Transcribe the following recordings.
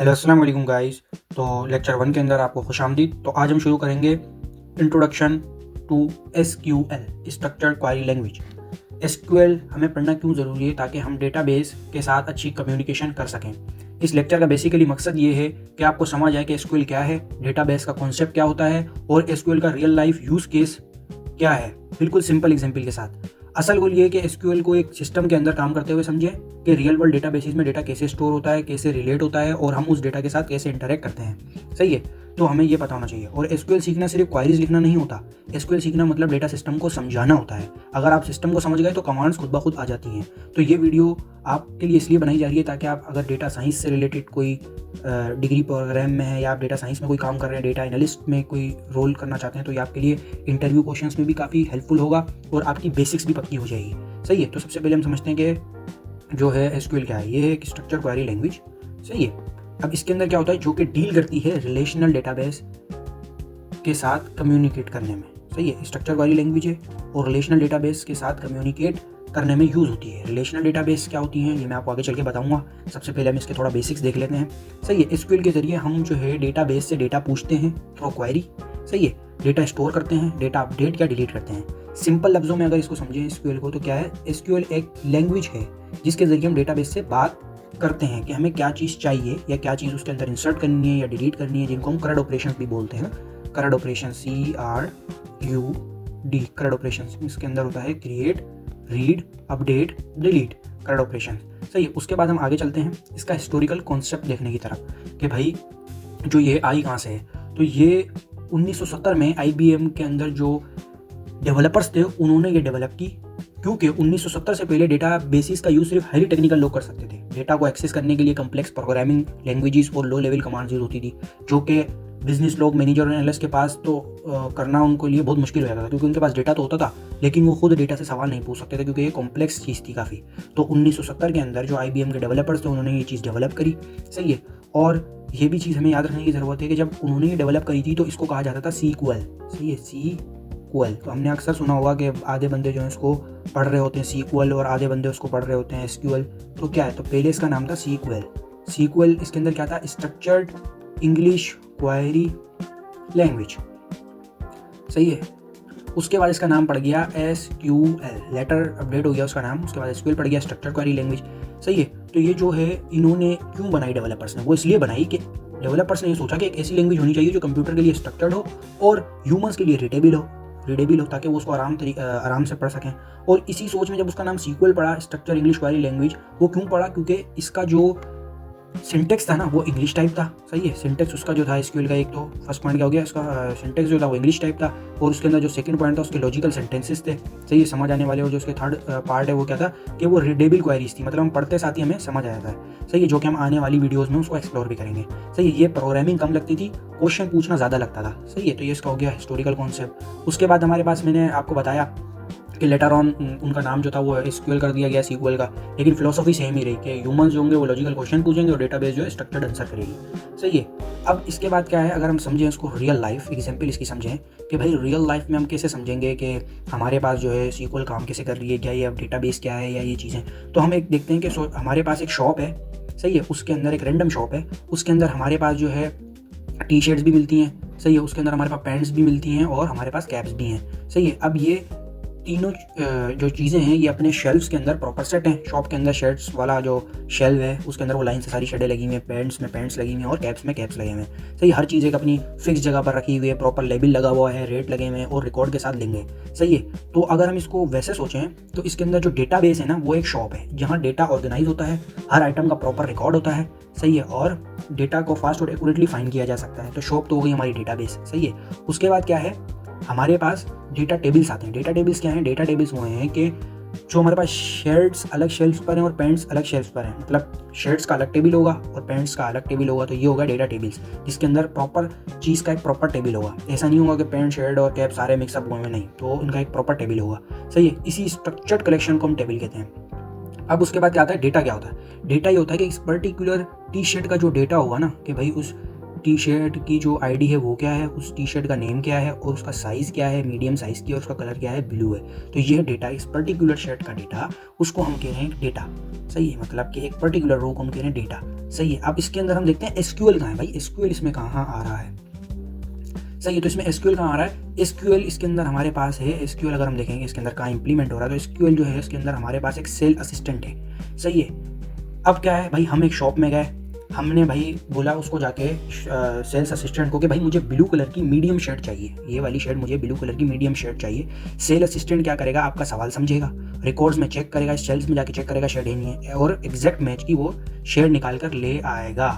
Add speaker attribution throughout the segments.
Speaker 1: Hello अस्सलाम वालेकुम guys. तो लेक्चर 1 के अंदर आपको खुशामदीद। तो आज हम शुरू करेंगे introduction to SQL, structured query language. SQL हमें पढ़ना क्यों ज़रूरी है? ताकि हम डेटाबेस के साथ अच्छी कम्युनिकेशन कर सकें। इस लेक्चर का बेसिकली मकसद ये है कि आपको समझ आए कि एसक्यूएल क्या है, डेटाबेस का कॉन्सेप्ट क्या होता है और एसक्यूएल का रियल लाइफ यूज़ केस क्या है, बिल्कुल सिंपल एग्जाम्पल के साथ। असल गोल ये है कि एसक्यूएल को एक सिस्टम के अंदर काम करते हुए समझें कि रियल वर्ल्ड डेटाबेसेस में डेटा कैसे स्टोर होता है, कैसे रिलेट होता है और हम उस डेटा के साथ कैसे इंटरेक्ट करते हैं। सही है, तो हमें ये पता होना चाहिए। और एसक्यूएल सीखना सिर्फ क्वेरीज लिखना नहीं होता। एसक्यूएल सीखना मतलब डेटा सिस्टम को समझाना होता है। अगर आप सिस्टम को समझ गए तो कमांड्स खुद ब खुद आ जाती हैं। तो ये वीडियो आपके लिए इसलिए बनाई जा रही है ताकि आप अगर डेटा साइंस से रिलेटेड कोई डिग्री प्रोग्राम में है या आप डेटा साइंस में कोई काम कर रहे हैं, डेटा एनालिस्ट में कोई रोल करना चाहते हैं, तो ये आपके लिए इंटरव्यू क्वेश्चंस में भी काफ़ी हेल्पफुल होगा और आपकी बेसिक्स भी पक्की हो जाएगी। सही है, तो सबसे पहले हम समझते हैं कि जो है एसक्यूएल क्या है। ये है एक स्ट्रक्चर्ड क्वेरी लैंग्वेज। सही है, अब इसके अंदर क्या होता है, जो कि डील करती है रिलेशनल डेटाबेस के साथ कम्युनिकेट करने में। सही है, स्ट्रक्चर्ड क्वेरी लैंग्वेज है और रिलेशनल डेटाबेस के साथ कम्युनिकेट करने में यूज़ होती है। रिलेशनल डेटाबेस क्या होती हैं ये मैं आपको आगे चल के बताऊंगा। सबसे पहले हम इसके थोड़ा बेसिक्स देख लेते हैं। सही है, एसक्यूएल के जरिए हम जो है डेटाबेस से डेटा पूछते हैं थ्रू क्वेरी। सही है, डेटा स्टोर करते हैं, डेटा अपडेट या डिलीट करते हैं। सिंपल लफ्ज़ों में अगर इसको समझें एसक्यूएल को, तो क्या है, एसक्यूएल एक लैंग्वेज है जिसके जरिए हम डेटाबेस से बात करते हैं कि हमें क्या चीज़ चाहिए या क्या चीज़ उसके अंदर इंसर्ट करनी है या डिलीट करनी है, जिनको हम करड ऑपरेशन भी बोलते हैं। करड ऑपरेशन, CRUD, करड ऑपरेशन इसके अंदर होता है create, read, update, delete, CRUD operation. सही है, उसके बाद हम आगे चलते हैं इसका हिस्टोरिकल कॉन्सेप्ट देखने की तरफ कि भाई जो ये आई कहाँ से है। तो ये 1970 में IBM के अंदर जो डेवलपर्स थे उन्होंने ये डेवलप की, क्योंकि 1970 से पहले डेटा बेसिस का यूज़ सिर्फ हाईली टेक्निकल लोग कर सकते थे। डेटा को एक्सेस करने के लिए कम्प्लेक्स प्रोग्रामिंग लैंग्वेजेस और लो लेवल कमांड्स यूज होती थी, जो कि बिजनेस लोग, मैनेजर और एनालिस्ट के पास तो करना उनके लिए बहुत मुश्किल हो जाता था, क्योंकि उनके पास डेटा तो होता था लेकिन वो खुद डेटा से सवाल नहीं पूछ सकते थे, क्योंकि ये कॉम्प्लेक्स चीज़ थी काफ़ी। तो 1970 के अंदर जो IBM के डेवलपर्स थे उन्होंने ये चीज़ डेवलप करी। सही है, और ये भी चीज़ हमें याद रखने की ज़रूरत है कि जब उन्होंने ये डेवलप करी थी तो इसको कहा जाता था सीक्वल। सही है, सीक्वल। तो हमने अक्सर सुना होगा कि आधे बंदे जो हैं इसको पढ़ रहे होते हैं सीक्वल और आधे बंदे उसको पढ़ रहे होते हैं एसक्यूएल। तो क्या है, तो पहले इसका नाम था सीक्वल। सीक्वल इसके अंदर क्या था, स्ट्रक्चर्ड इंग्लिश क्वेरी लैंग्वेज। सही है, उसके बाद इसका नाम पड़ गया SQL, लेटर अपडेट हो गया उसका नाम, उसके बाद SQL पड़ गया स्ट्रक्चर्ड क्वेरी लैंग्वेज। सही है, तो ये जो है इन्होंने क्यों बनाई डेवलपर्स ने, वो इसलिए बनाई कि डेवलपर्स ने ये सोचा कि एक ऐसी लैंग्वेज होनी चाहिए जो कंप्यूटर के लिए स्ट्रक्चर्ड हो और ह्यूमंस के लिए रीडेबल हो, ताकि वो उसको आराम से पढ़ सकें। और इसी सोच में जब उसका नाम सीक्वल पड़ा, स्ट्रक्चर इंग्लिश क्वेरी लैंग्वेज, वो क्यों पड़ा, क्योंकि इसका जो सिंटेक्स था ना वो इंग्लिश टाइप था। सही है, सिंटेक्स उसका जो था एसक्यूएल का, एक तो फर्स्ट पॉइंट क्या हो गया, इसका सिंटेक्स जो था वो इंग्लिश टाइप था, और उसके अंदर जो सेकंड पॉइंट था उसके लॉजिकल सेंटेंसेस थे। सही है, समझ आने वाले। और जो उसके थर्ड पार्ट है वो क्या था कि वो रीडेबल क्वेरीज थी, मतलब हम पढ़ते साथ ही हमें समझ आ जाता है। सही है, जो कि हम आने वाली वीडियोज़ में उसको एक्सप्लोर भी करेंगे। सही है, ये प्रोग्रामिंग कम लगती थी, क्वेश्चन पूछना ज़्यादा लगता था। सही है, तो ये इसका हो गया हिस्टोरिकल कॉन्सेप्ट। उसके बाद हमारे पास, मैंने आपको बताया कि लेटर ऑन उनका नाम जो था वो एसक्यूएल कर दिया गया सीक्वल का, लेकिन फिलोसॉफी सेम ही रही कि ह्यूमंस जो होंगे वो लॉजिकल क्वेश्चन पूछेंगे और डेटाबेस जो है स्ट्रक्चर्ड आंसर करेगी। सही है, अब इसके बाद क्या है, अगर हम समझें इसको रियल लाइफ एग्जांपल इसकी समझें कि भाई रियल लाइफ में हम कैसे समझेंगे कि हमारे पास जो है सीक्वल काम कैसे कर रही है, क्या ये अब डेटाबेस क्या है या ये चीज़ें। तो हम एक देखते हैं कि हमारे पास एक शॉप है। सही है, उसके अंदर एक रैंडम शॉप है, उसके अंदर हमारे पास जो है टी शर्ट्स भी मिलती हैं। सही है, उसके अंदर हमारे पास पैंट्स भी मिलती हैं और हमारे पास कैप्स भी हैं। सही है, अब ये तीनों जो चीज़ें हैं ये अपने शेल्फ्स के अंदर प्रॉपर सेट हैं। शॉप के अंदर शर्ट्स वाला जो शेल्फ है उसके अंदर वो लाइन से सारी शर्टें लगी हुई हैं, पैंट्स में पैंट्स लगी हुई हैं और कैप्स में कैप्स लगे हुए हैं। सही, हर चीज़ एक अपनी फिक्स जगह पर रखी हुई है, प्रॉपर लेबल लगा हुआ है, रेट लगे हुए हैं और रिकॉर्ड के साथ लेंगे। सही है, तो अगर हम इसको वैसे सोचें तो इसके अंदर जो डेटाबेस है ना वो एक शॉप है जहाँ डेटा ऑर्गेनाइज होता है, हर आइटम का प्रॉपर रिकॉर्ड होता है। सही है, और डेटा को फास्ट और एक्यूरेटली फाइंड किया जा सकता है। तो शॉप तो हो गई हमारी डेटाबेस। सही है, उसके बाद क्या है, हमारे पास डेटा टेबल्स आते हैं। डेटा टेबल्स क्या हैं, डेटा टेबल्स वो हैं कि जो हमारे पास शर्ट्स अलग शेल्फ्स पर हैं और पैंट्स अलग शेल्फ्स पर हैं, मतलब शर्ट्स का अलग टेबल होगा और पैंट्स का अलग टेबल होगा। तो ये होगा डेटा टेबल्स, जिसके अंदर प्रॉपर चीज़ का एक प्रॉपर टेबल होगा। ऐसा नहीं होगा कि पैंट शर्ट और कैप सारे मिक्सअप हुए हैं, नहीं, तो इनका एक प्रॉपर टेबल होगा। सही है, इसी स्ट्रक्चर्ड कलेक्शन को हम टेबल कहते हैं। अब उसके बाद क्या आता है, डेटा क्या होता है। डेटा ये होता है कि इस पर्टिकुलर टी शर्ट का जो डेटा होगा ना, कि भाई उस टी शर्ट की जो आईडी है वो क्या है, उस टी शर्ट का नेम क्या है और उसका साइज़ क्या है, मीडियम साइज़ की, और उसका कलर क्या है, ब्लू है। तो ये डेटा, इस पर्टिकुलर शर्ट का डेटा, उसको हम कह रहे हैं डेटा। सही है, मतलब कि एक पर्टिकुलर रो को हम कह रहे हैं डेटा। सही है। अब इसके अंदर हम देखते हैं एसक्यूएल कहाँ है भाई, एसक्यूएल इसमें कहाँ आ रहा है। सही है, तो इसमें एसक्यूएल कहाँ आ रहा है, एसक्यूएल इसके अंदर हमारे पास है। एसक्यूएल अगर हम देखेंगे इसके अंदर कहाँ इंप्लीमेंट हो रहा है, तो एसक्यूएल जो है इसके अंदर हमारे पास एक सेल असिस्टेंट है। सही है। अब क्या है भाई, हम एक शॉप में गए, हमने भाई बोला उसको जाके सेल्स असिस्टेंट को कि भाई मुझे ब्लू कलर की मीडियम शर्ट चाहिए, ये वाली शर्ट मुझे ब्लू कलर की मीडियम शर्ट चाहिए। सेल असिस्टेंट क्या करेगा, आपका सवाल समझेगा, रिकॉर्ड्स में चेक करेगा, सेल्स में जाके चेक करेगा शर्ट है नहीं है, और एग्जैक्ट मैच की वो शर्ट निकाल कर ले आएगा।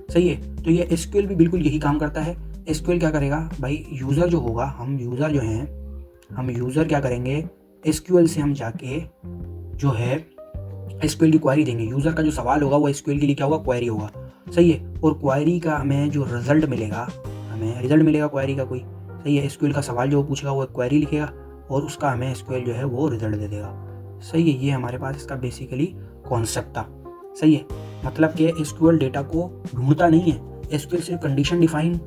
Speaker 1: सही है। तो ये एसक्यूएल भी बिल्कुल यही काम करता है। एसक्यूएल क्या करेगा भाई, यूज़र जो होगा, हम यूज़र जो हैं, हम यूज़र क्या करेंगे, एसक्यूएल से हम जाके जो है एसक्यूएल की क्वेरी देंगे। यूज़र का जो सवाल होगा वो एसक्यूएल के लिए क्या होगा, क्वेरी होगा। सही है। और क्वेरी का हमें जो रिजल्ट मिलेगा, हमें रिजल्ट मिलेगा क्वेरी का कोई। सही है। एसक्यूएल का सवाल जो पूछेगा वो क्वेरी लिखेगा और उसका हमें एसक्यूएल जो है वो रिजल्ट दे देगा। सही है। ये हमारे पास इसका बेसिकली कॉन्सेप्ट था। सही है। मतलब कि एसक्यूएल डेटा को ढूंढता नहीं है, एसक्यूएल सिर्फ कंडीशन डिफाइन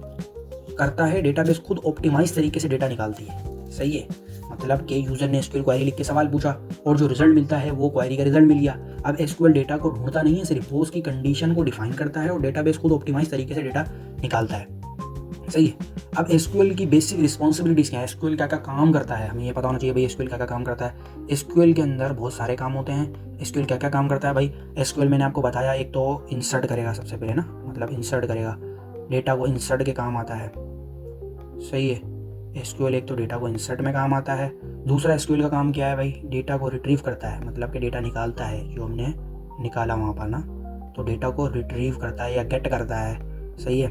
Speaker 1: करता है, डेटाबेस खुद ऑप्टिमाइज तरीके से डेटा निकालती है। सही है। मतलब कि यूज़र ने एसक्यूएल क्वेरी लिख के सवाल पूछा और जो रिजल्ट मिलता है वो क्वेरी का रिजल्ट मिल गया। अब एसक्यूएल डेटा को ढूंढता नहीं है, सिर्फ वो उसकी कंडीशन को डिफाइन करता है और डेटाबेस खुद ऑप्टिमाइज तरीके से डेटा निकालता है। सही है। अब एसक्यूएल की बेसिक रिस्पॉन्सिबिलिटीज़ क्या है, एसक्यूएल क्या क्या काम करता है, हमें ये पता होना चाहिए भाई एसक्यूएल क्या क्या काम करता है। एसक्यूएल के अंदर बहुत सारे काम होते हैं। एसक्यूएल क्या क्या काम करता है भाई, एसक्यूएल मैंने आपको बताया, एक तो इंसर्ट करेगा सबसे पहले ना, मतलब इंसर्ट करेगा, डेटा को इंसर्ट के काम आता है। सही है। एसक्यूएल एक तो डेटा को इंसर्ट में काम आता है। दूसरा एसक्यूएल का काम क्या है भाई, डेटा को रिट्रीव करता है, मतलब कि डेटा निकालता है जो हमने निकाला वहाँ पर ना, तो डेटा को रिट्रीव करता है या गेट करता है। सही है।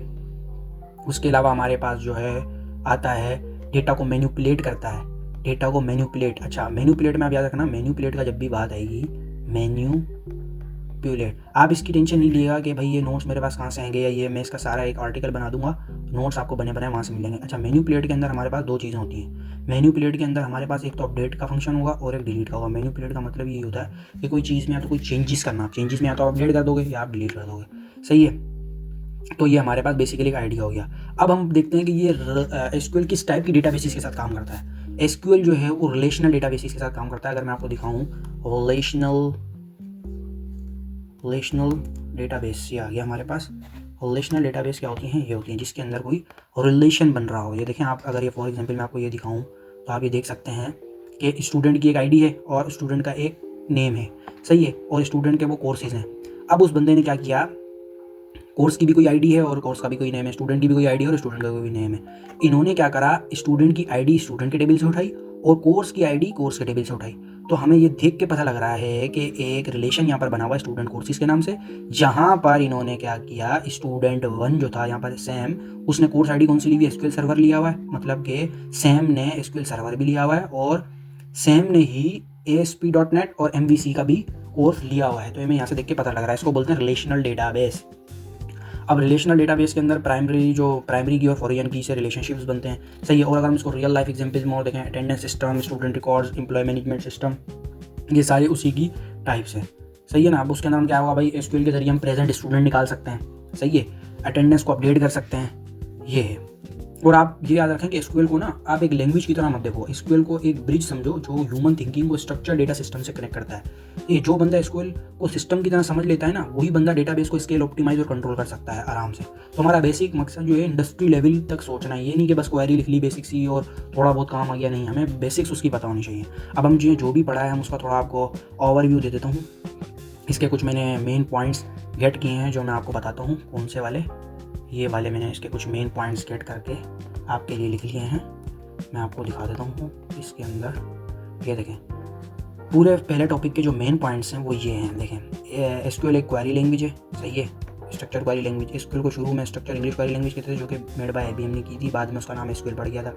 Speaker 1: उसके अलावा हमारे पास जो है आता है, डेटा को मैनिपुलेट करता है, डेटा को मैनिपुलेट। अच्छा, मैनिपुलेट में आप याद रखना, मैनिपुलेट का जब भी बात आएगी, मैनिपुलेट, आप इसकी टेंशन नहीं लीजिएगा कि भाई ये नोट्स मेरे पास कहाँ से आएंगे, या ये मैं इसका सारा एक आर्टिकल बना दूंगा, नोट्स आपको बने बनाए वहाँ से मिलेंगे। अच्छा, मैनिपुलेट के अंदर हमारे पास दो चीज़ें होती हैं। मैनिपुलेट के अंदर हमारे पास एक तो अपडेट का फंक्शन होगा और एक डिलीट का होगा। मैनिपुलेट का मतलब ये होता है कि कोई चीज़ में या तो कोई चेंजेस करना, चेंजेस में या तो अपडेट कर दोगे या आप डिलीट कर दोगे। सही है। तो ये हमारे पास बेसिकली एक आइडिया हो गया। अब हम देखते हैं कि ये एसक्यूएल किस टाइप की डेटाबेसिस के साथ काम करता है। एसक्यूएल जो है वो रिलेशनल डेटाबेसिस के साथ काम करता है। अगर मैं आपको दिखाऊं, रिलेशनल डेटाबेस, ये आ गया हमारे पास। रिलेशनल डेटाबेस क्या होती हैं, ये होती हैं जिसके अंदर कोई रिलेशन बन रहा हो। ये देखें आप, अगर ये फॉर एग्जांपल मैं आपको ये दिखाऊं तो आप ये देख सकते हैं कि स्टूडेंट की एक आईडी है और स्टूडेंट का एक नेम है। सही है। और स्टूडेंट के वो कोर्सेज हैं। अब उस बंदे ने क्या किया, कोर्स की भी कोई आईडी है और कोर्स का भी कोई नेम है, स्टूडेंट की भी कोई आईडी है और स्टूडेंट का कोई नेम है। इन्होंने क्या करा, स्टूडेंट की आईडी स्टूडेंट के टेबल से उठाई और कोर्स की आईडी कोर्स के टेबल से उठाई। तो हमें ये देख के पता लग रहा है कि एक रिलेशन यहाँ पर बना हुआ है स्टूडेंट कोर्सेज के नाम से, जहाँ पर इन्होंने क्या किया, स्टूडेंट 1 जो था यहाँ पर सैम, उसने कोर्स आईडी कौन सी ली हुई है, एसक्यूएल सर्वर लिया हुआ है, मतलब कि सैम ने एसक्यूएल सर्वर भी लिया हुआ है और सैम ने ही ASP.NET और MVC का भी कोर्स लिया हुआ है। तो हमें यहाँ से देख के पता लग रहा है, इसको बोलते हैं रिलेशनल डेटाबेस। अब रिलेशनल डेटाबेस के अंदर प्राइमरी की और फॉरेन की से रिलेशनशिप्स बनते हैं। सही है। और अगर हम इसको रियल लाइफ एग्जांपल्स में और देखें, attendance system, student records, employ management system, ये सारे उसी की टाइप्स हैं। सही है ना। अब उसके अंदर हम क्या होगा भाई, एसक्यूएल के जरिए हम प्रेजेंट स्टूडेंट निकाल सकते हैं। सही है। अटेंडेंस को अपडेट कर सकते हैं, ये है। और आप ये याद रखें कि एसक्यूएल को ना आप एक लैंग्वेज की तरह मत देखो, एसक्यूएल को एक ब्रिज समझो जो ह्यूमन थिंकिंग को स्ट्रक्चर डेटा सिस्टम से कनेक्ट करता है। ये जो बंदा एसक्यूएल को सिस्टम की तरह समझ लेता है ना, वही बंदा डेटाबेस को स्केल, ऑप्टिमाइज और कंट्रोल कर सकता है आराम से। तो हमारा बेसिक मकसद जो है इंडस्ट्री लेवल तक सोचना है, ये नहीं कि बस क्वेरी लिख ली बेसिक सी और थोड़ा बहुत काम आ गया, नहीं, हमें बेसिक्स उसकी पता होनी चाहिए। अब हम जो भी पढ़ा है हम उसका थोड़ा आपको ओवरव्यू दे देता हूँ। इसके कुछ मैंने मेन पॉइंट्स गेट किए हैं जो मैं आपको बताता हूँ। कौन से वाले, ये वाले मैंने इसके कुछ मेन पॉइंट्स गेट करके आपके लिए लिख लिए हैं, मैं आपको दिखा देता हूँ। इसके अंदर ये देखें, पूरे पहले टॉपिक के जो मेन पॉइंट्स हैं वो ये हैं। देखें, एसक्यूएल एक क्वेरी लैंग्वेज है। सही है। स्ट्रक्चर क्वेरी लैंग्वेज, एसक्यूएल को शुरू में स्ट्रक्चर इंग्लिश क्वेरी लैंग्वेज कहते थे, जो कि मेड बाय IBM ने की थी, बाद में उसका नाम एसक्यूएल पड़ गया था।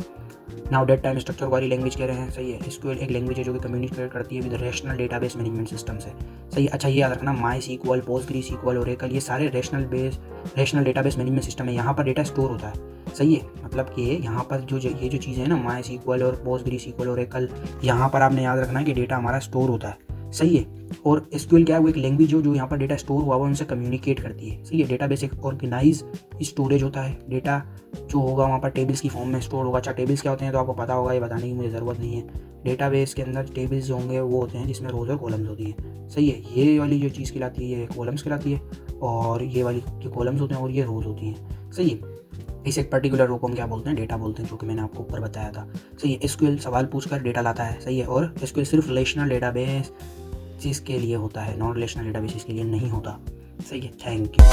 Speaker 1: Now date time structure query language कह रहे हैं। सही है। एसक्यूएल एक लैंग्वेज है जो कि कम्युनिकेट करती है with rational database management system से। सही है। अच्छा, ये याद रखना, MySQL, PostgreSQL, Oracle, ये सारे रेशनल डेटाबेस मैनेजमेंट सिस्टम है, यहाँ पर डेटा स्टोर होता है। सही है। मतलब कि यहाँ पर ये जो चीज़ें हैं ना, MySQL और PostgreSQL, Oracle, यहाँ पर आपने याद रखना है कि डेटा हमारा स्टोर होता है। सही है। और एसक्यूएल क्या है, वो एक लैंग्वेज जो यहाँ पर डेटा स्टोर हुआ हुआ उनसे कम्युनिकेट करती है। सही है। डेटाबेस एक ऑर्गेनाइज स्टोरेज होता है, डेटा जो होगा वहाँ पर टेबल्स की फॉर्म में स्टोर होगा। अच्छा, टेबल्स क्या होते हैं तो आपको पता होगा, ये बताने की मुझे ज़रूरत नहीं है। डेटाबेस के अंदर टेबल्स जो होंगे वो होते हैं जिसमें रोज़ और कॉलम्स होती हैं। सही है। ये वाली जो चीज़ कहलाती है ये कॉलम्स कहलाती है, और ये वाली ये कॉलम्स होते हैं और ये रोज होती हैं। सही है। इस एक पर्टिकुलर रो को हम क्या बोलते हैं, डेटा बोलते हैं, जो कि मैंने आपको ऊपर बताया था। सही है। एसक्यूएल सवाल पूछकर डेटा लाता है। सही है। और एसक्यूएल सिर्फ रिलेशनल डेटाबेस चीज़ के लिए होता है, नॉन रिलेशनल डेटाबेस के लिए नहीं होता। सही है। Thank you.